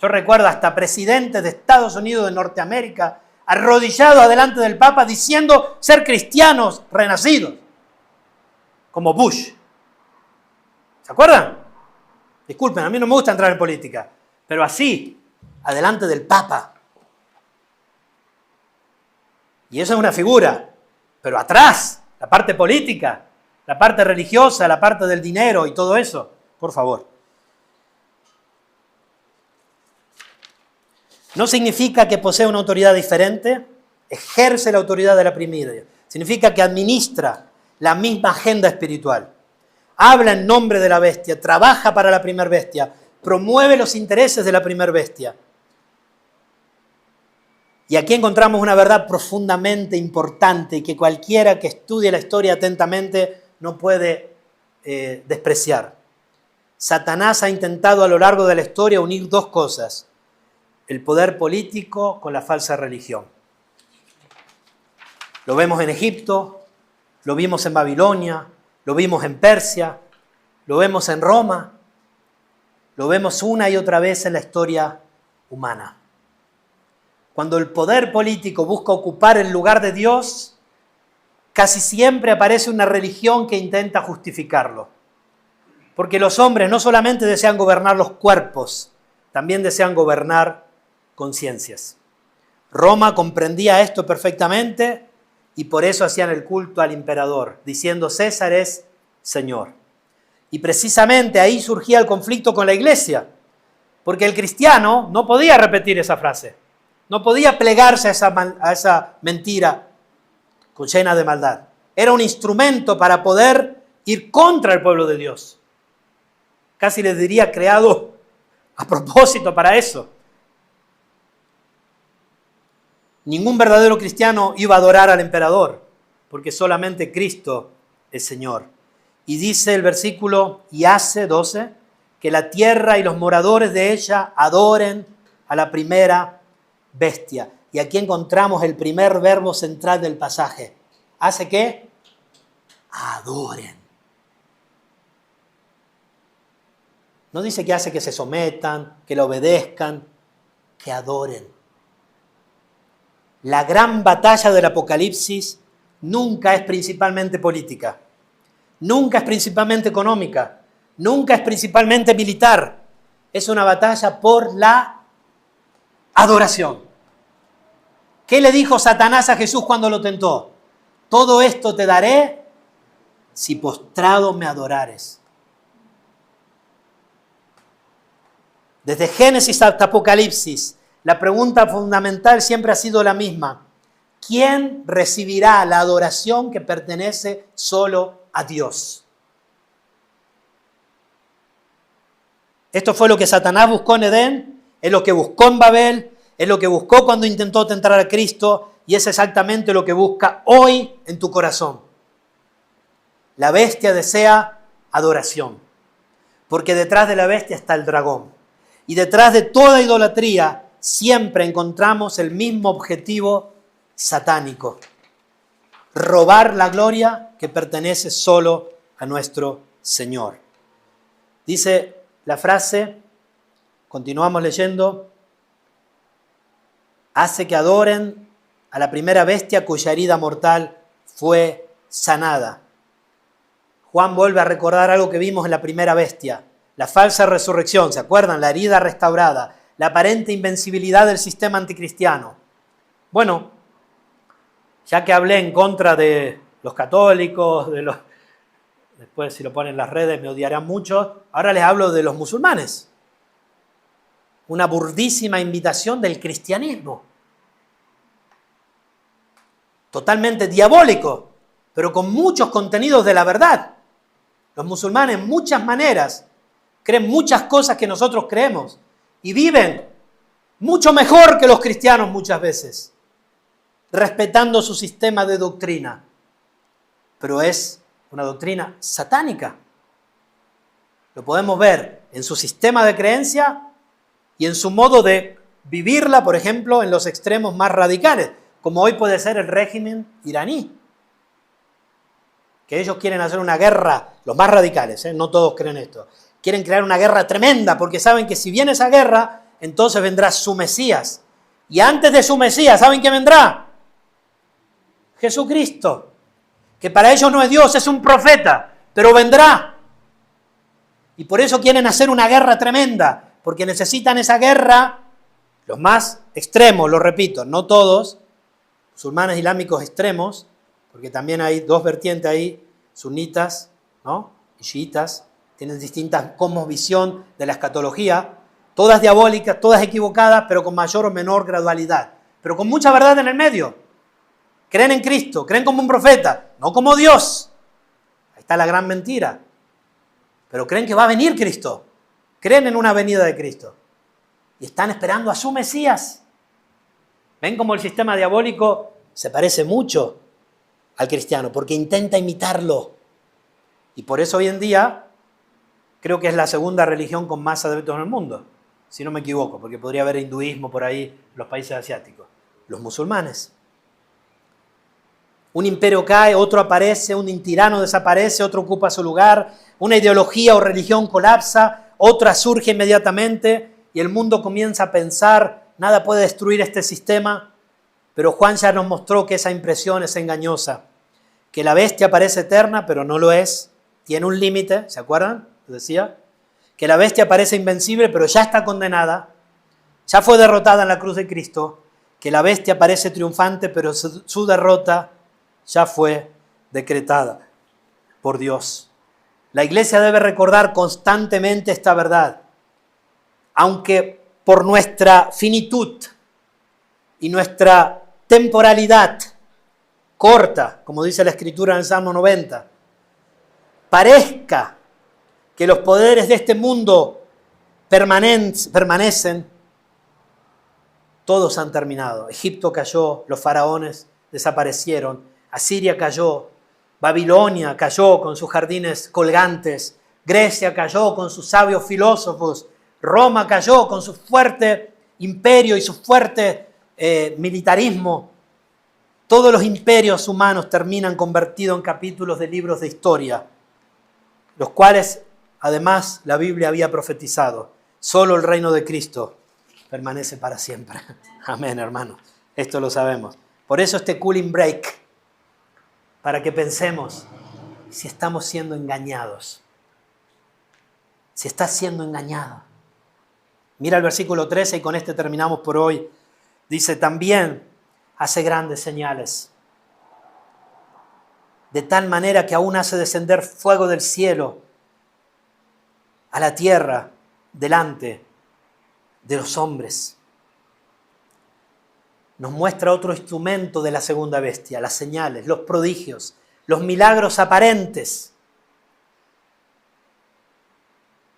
Yo recuerdo hasta presidentes de Estados Unidos de Norteamérica arrodillados delante del Papa diciendo ser cristianos renacidos, como Bush. ¿Se acuerdan? Disculpen, a mí no me gusta entrar en política, pero así, adelante del Papa. Y eso es una figura, pero atrás, la parte política, la parte religiosa, la parte del dinero y todo eso, por favor. No significa que posee una autoridad diferente, ejerce la autoridad de la primera. Significa que administra la misma agenda espiritual. Habla en nombre de la bestia, trabaja para la primera bestia, promueve los intereses de la primera bestia. Y aquí encontramos una verdad profundamente importante y que cualquiera que estudie la historia atentamente no puede despreciar. Satanás ha intentado a lo largo de la historia unir dos cosas: el poder político con la falsa religión. Lo vemos en Egipto, lo vimos en Babilonia, lo vimos en Persia, lo vemos en Roma, lo vemos una y otra vez en la historia humana. Cuando el poder político busca ocupar el lugar de Dios, casi siempre aparece una religión que intenta justificarlo. Porque los hombres no solamente desean gobernar los cuerpos, también desean gobernar conciencias. Roma comprendía esto perfectamente y por eso hacían el culto al emperador, diciendo César es Señor. Y precisamente ahí surgía el conflicto con la iglesia, porque el cristiano no podía repetir esa frase, no podía plegarse a esa mentira llena de maldad. Era un instrumento para poder ir contra el pueblo de Dios. Casi les diría creado a propósito para eso. Ningún verdadero cristiano iba a adorar al emperador, porque solamente Cristo es Señor. Y dice el versículo, y hace 12, que la tierra y los moradores de ella adoren a la primera bestia. Y aquí encontramos el primer verbo central del pasaje. ¿Hace qué? Adoren. No dice que hace que se sometan, que le obedezcan, que adoren. La gran batalla del Apocalipsis nunca es principalmente política, nunca es principalmente económica, nunca es principalmente militar. Es una batalla por la adoración. ¿Qué le dijo Satanás a Jesús cuando lo tentó? Todo esto te daré si postrado me adorares. Desde Génesis hasta Apocalipsis, la pregunta fundamental siempre ha sido la misma. ¿Quién recibirá la adoración que pertenece solo a Dios? Esto fue lo que Satanás buscó en Edén, es lo que buscó en Babel, es lo que buscó cuando intentó tentar a Cristo y es exactamente lo que busca hoy en tu corazón. La bestia desea adoración, porque detrás de la bestia está el dragón. Y detrás de toda idolatría siempre encontramos el mismo objetivo satánico. robar la gloria que pertenece solo a nuestro Señor. Dice la frase, continuamos leyendo, hace que adoren a la primera bestia cuya herida mortal fue sanada. Juan vuelve a recordar algo que vimos en la primera bestia, la falsa resurrección, ¿se acuerdan? La herida restaurada, la aparente invencibilidad del sistema anticristiano. Bueno, ya que hablé en contra de los católicos, después si lo ponen en las redes me odiarán mucho, ahora les hablo de los musulmanes. Una burdísima invitación del cristianismo. Totalmente diabólico, pero con muchos contenidos de la verdad. Los musulmanes en muchas maneras creen muchas cosas que nosotros creemos y viven mucho mejor que los cristianos muchas veces, respetando su sistema de doctrina. Pero es una doctrina satánica. Lo podemos ver en su sistema de creencia y en su modo de vivirla, por ejemplo, en los extremos más radicales, como hoy puede ser el régimen iraní. Que ellos quieren hacer una guerra, los más radicales, no todos creen esto, quieren crear una guerra tremenda porque saben que si viene esa guerra, entonces vendrá su Mesías. Y antes de su Mesías, ¿saben qué vendrá? Jesucristo, que para ellos no es Dios, es un profeta, pero vendrá. Y por eso quieren hacer una guerra tremenda, porque necesitan esa guerra, los más extremos, lo repito, no todos, musulmanes islámicos extremos, porque también hay dos vertientes ahí, sunitas, ¿no? Y chiitas, tienen distintas cosmovisión de la escatología, todas diabólicas, todas equivocadas, pero con mayor o menor gradualidad, pero con mucha verdad en el medio. Creen en Cristo, creen como un profeta, no como Dios. Ahí está la gran mentira. Pero creen que va a venir Cristo, creen en una venida de Cristo y están esperando a su Mesías. ¿Ven cómo el sistema diabólico se parece mucho al cristiano? Porque intenta imitarlo. Y por eso hoy en día creo que es la segunda religión con más adeptos en el mundo, si no me equivoco, porque podría haber hinduismo por ahí en los países asiáticos. Los musulmanes. Un imperio cae, otro aparece, un tirano desaparece, otro ocupa su lugar, una ideología o religión colapsa, otra surge inmediatamente y el mundo comienza a pensar, nada puede destruir este sistema, pero Juan ya nos mostró que esa impresión es engañosa, que la bestia parece eterna, pero no lo es, tiene un límite, ¿se acuerdan? Lo decía, que la bestia parece invencible, pero ya está condenada, ya fue derrotada en la cruz de Cristo, que la bestia parece triunfante, pero su derrota ya fue decretada por Dios. La iglesia debe recordar constantemente esta verdad, aunque por nuestra finitud y nuestra temporalidad corta, como dice la Escritura en el Salmo 90, parezca que los poderes de este mundo permanecen, todos han terminado. Egipto cayó, los faraones desaparecieron, Asiria cayó, Babilonia cayó con sus jardines colgantes, Grecia cayó con sus sabios filósofos, Roma cayó con su fuerte imperio y su fuerte militarismo. Todos los imperios humanos terminan convertidos en capítulos de libros de historia, los cuales además la Biblia había profetizado. Solo el reino de Cristo permanece para siempre. Amén, hermanos. Esto lo sabemos. Por eso este cooling break, para que pensemos si estamos siendo engañados. Si estás siendo engañado. Mira el versículo 13 y con este terminamos por hoy. Dice, también hace grandes señales, de tal manera que aún hace descender fuego del cielo a la tierra delante de los hombres. Nos muestra otro instrumento de la segunda bestia, las señales, los prodigios, los milagros aparentes.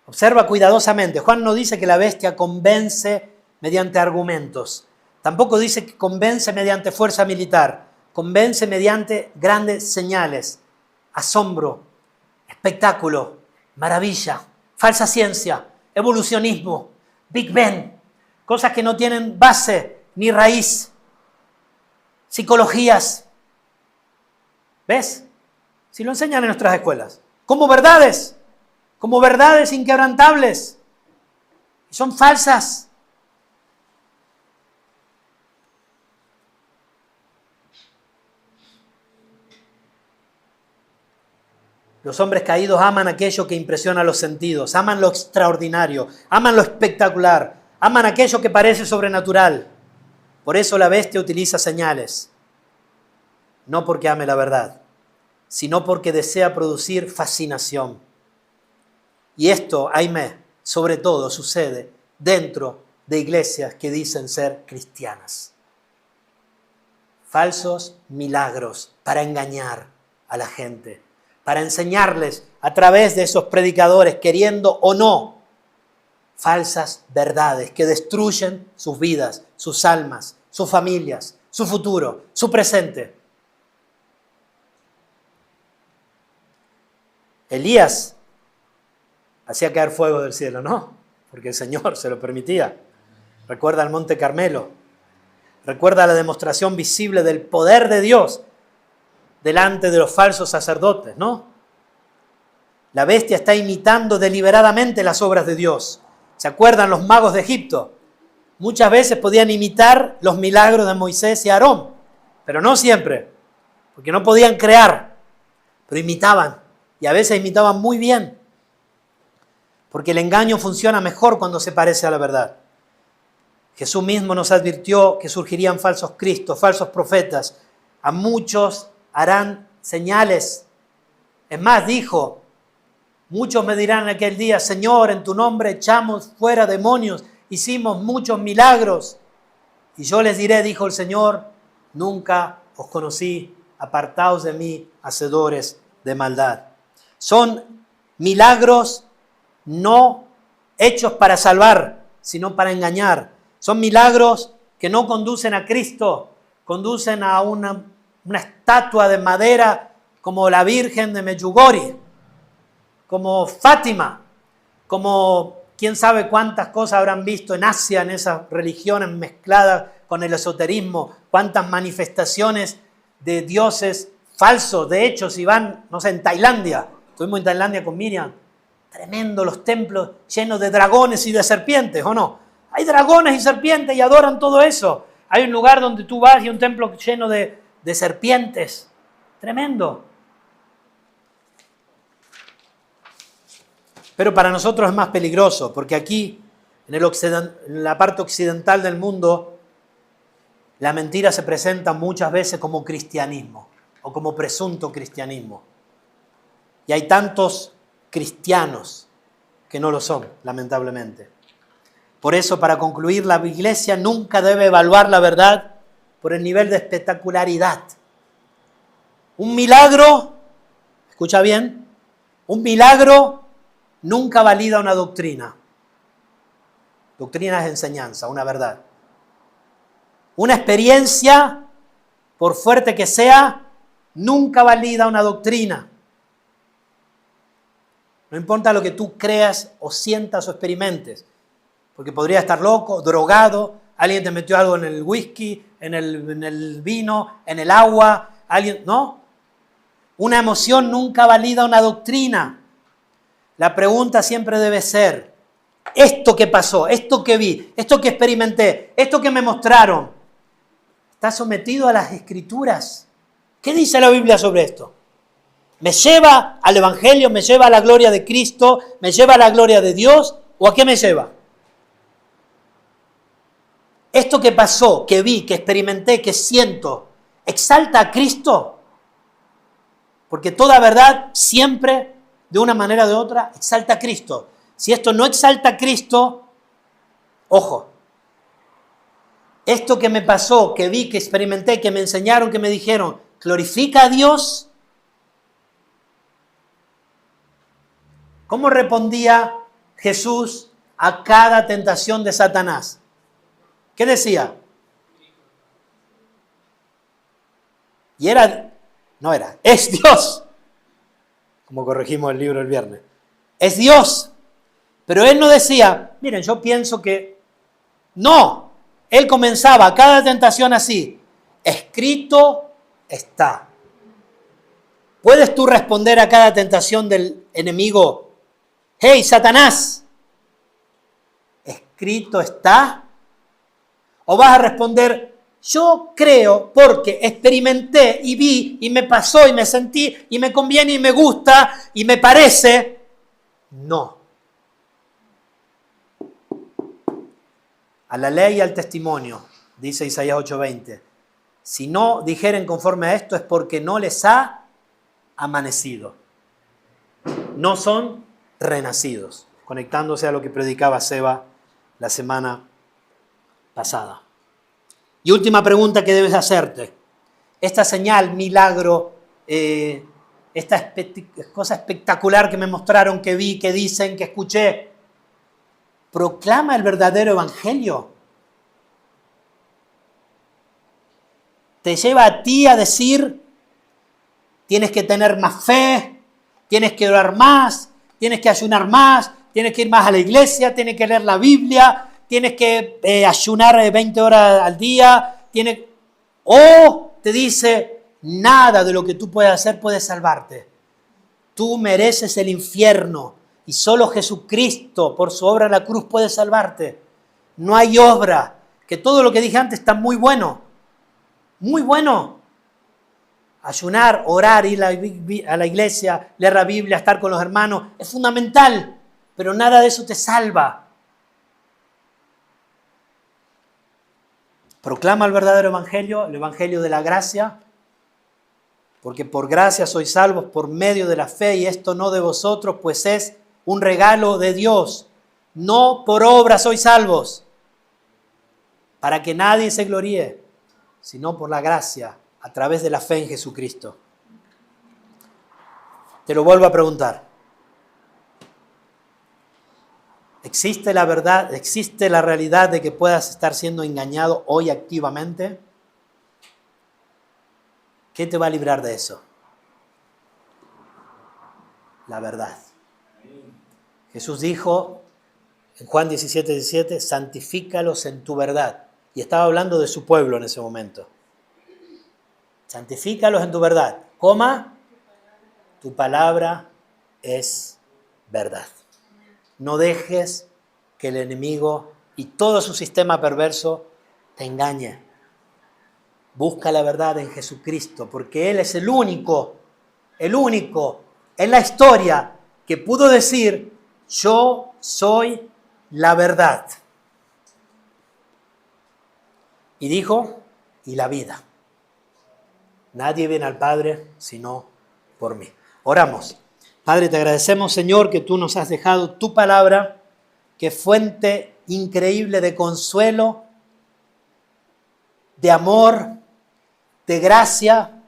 Observa cuidadosamente, Juan no dice que la bestia convence mediante argumentos, tampoco dice que convence mediante fuerza militar, convence mediante grandes señales, asombro, espectáculo, maravilla, falsa ciencia, evolucionismo, Big Bang, cosas que no tienen base ni raíz, psicologías, ¿Ves? Si lo enseñan en nuestras escuelas. Como verdades inquebrantables. Y son falsas. Los hombres caídos aman aquello que impresiona los sentidos, aman lo extraordinario, aman lo espectacular, aman aquello que parece sobrenatural. Por eso la bestia utiliza señales, no porque ame la verdad, sino porque desea producir fascinación. Y esto, aimé, sobre todo sucede dentro de iglesias que dicen ser cristianas. Falsos milagros para engañar a la gente, para enseñarles a través de esos predicadores, queriendo o no, falsas verdades que destruyen sus vidas, sus almas, sus familias, su futuro, su presente. Elías hacía caer fuego del cielo, ¿no? Porque el Señor se lo permitía. Recuerda el Monte Carmelo. Recuerda la demostración visible del poder de Dios delante de los falsos sacerdotes, ¿no? La bestia está imitando deliberadamente las obras de Dios. ¿Se acuerdan los magos de Egipto? Muchas veces podían imitar los milagros de Moisés y Aarón, pero no siempre, porque no podían crear, pero imitaban, y a veces imitaban muy bien, porque el engaño funciona mejor cuando se parece a la verdad. Jesús mismo nos advirtió que surgirían falsos cristos, falsos profetas. A muchos harán señales. Es más, dijo, muchos me dirán en aquel día, Señor, en tu nombre echamos fuera demonios, hicimos muchos milagros. Y yo les diré, dijo el Señor, nunca os conocí, apartaos de mí, hacedores de maldad. Son milagros no hechos para salvar, sino para engañar. Son milagros que no conducen a Cristo, conducen a una estatua de madera como la Virgen de Medjugorje, como Fátima, como quién sabe cuántas cosas habrán visto en Asia, en esas religiones mezcladas con el esoterismo, cuántas manifestaciones de dioses falsos. De hecho, si van, no sé, en Tailandia, estuvimos en Tailandia con Miriam, tremendo los templos llenos de dragones y de serpientes, ¿o no? Hay dragones y serpientes y adoran todo eso. Hay un lugar donde tú vas y un templo lleno de serpientes. Tremendo. Pero para nosotros es más peligroso, porque aquí, en la parte occidental del mundo, la mentira se presenta muchas veces como cristianismo o como presunto cristianismo. Y hay tantos cristianos que no lo son, lamentablemente. Por eso, para concluir, la iglesia nunca debe evaluar la verdad por el nivel de espectacularidad. Un milagro, escucha bien, un milagro nunca valida una doctrina. Doctrina es enseñanza, una verdad. Una experiencia, por fuerte que sea, nunca valida una doctrina. No importa lo que tú creas o sientas o experimentes, porque podría estar loco, drogado, alguien te metió algo en el whisky, en el vino, en el agua, alguien, ¿no? Una emoción nunca valida una doctrina. La pregunta siempre debe ser, esto que pasó, esto que vi, esto que experimenté, esto que me mostraron, ¿está sometido a las Escrituras? ¿Qué dice la Biblia sobre esto? ¿Me lleva al Evangelio, me lleva a la gloria de Cristo, me lleva a la gloria de Dios o a qué me lleva? Esto que pasó, que vi, que experimenté, que siento, ¿exalta a Cristo? Porque toda verdad siempre, de una manera o de otra, exalta a Cristo. Si esto no exalta a Cristo, ojo, esto que me pasó, que vi, que experimenté, que me enseñaron, que me dijeron, ¿glorifica a Dios? ¿Cómo respondía Jesús a cada tentación de Satanás? ¿Qué decía? Es Dios. Como corregimos el libro el viernes. Es Dios. Pero él no decía, miren, yo pienso que... No. Él comenzaba cada tentación así. Escrito está. ¿Puedes tú responder a cada tentación del enemigo? ¡Hey, Satanás! ¿Escrito está? ¿O vas a responder, yo creo porque experimenté y vi y me pasó y me sentí y me conviene y me gusta y me parece? No. A la ley y al testimonio, dice Isaías 8:20. Si no dijeren conforme a esto es porque no les ha amanecido. No son renacidos, conectándose a lo que predicaba Seba la semana pasada. Y última pregunta que debes hacerte. Esta señal, milagro, esta cosa espectacular que me mostraron, que vi, que dicen, que escuché, ¿proclama el verdadero evangelio? ¿Te lleva a ti a decir, tienes que tener más fe, tienes que orar más, tienes que ayunar más, tienes que ir más a la iglesia, tienes que leer la Biblia, tienes que ayunar 20 horas al día, o te dice, nada de lo que tú puedes hacer puede salvarte. Tú mereces el infierno y solo Jesucristo por su obra en la cruz puede salvarte. No hay obra, que todo lo que dije antes está muy bueno, muy bueno. Ayunar, orar, ir a la iglesia, leer la Biblia, estar con los hermanos, es fundamental, pero nada de eso te salva. Proclama el verdadero evangelio, el evangelio de la gracia, porque por gracia sois salvos por medio de la fe, y esto no de vosotros, pues es un regalo de Dios. No por obra sois salvos, para que nadie se gloríe, sino por la gracia, a través de la fe en Jesucristo. Te lo vuelvo a preguntar. ¿Existe la verdad, existe la realidad de que puedas estar siendo engañado hoy activamente? ¿Qué te va a librar de eso? La verdad. Jesús dijo en Juan 17:17, santifícalos en tu verdad. Y estaba hablando de su pueblo en ese momento. Santifícalos en tu verdad. Coma, tu palabra es verdad. No dejes que el enemigo y todo su sistema perverso te engañe. Busca la verdad en Jesucristo, porque Él es el único en la historia que pudo decir, yo soy la verdad. Y dijo, y la vida. Nadie viene al Padre sino por mí. Oramos. Padre, te agradecemos, Señor, que tú nos has dejado tu palabra, que es fuente increíble de consuelo, de amor, de gracia,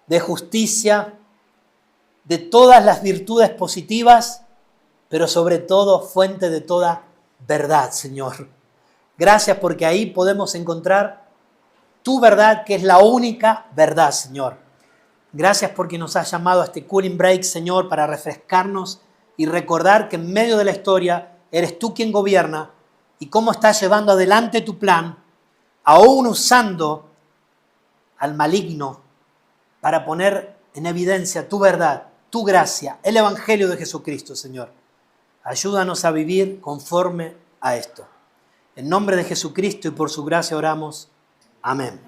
de justicia, de todas las virtudes positivas, pero sobre todo fuente de toda verdad, Señor. Gracias porque ahí podemos encontrar tu verdad, que es la única verdad, Señor. Gracias porque nos has llamado a este cooling break, Señor, para refrescarnos y recordar que en medio de la historia eres tú quien gobierna y cómo estás llevando adelante tu plan, aún usando al maligno para poner en evidencia tu verdad, tu gracia, el Evangelio de Jesucristo, Señor. Ayúdanos a vivir conforme a esto. En nombre de Jesucristo y por su gracia oramos. Amén.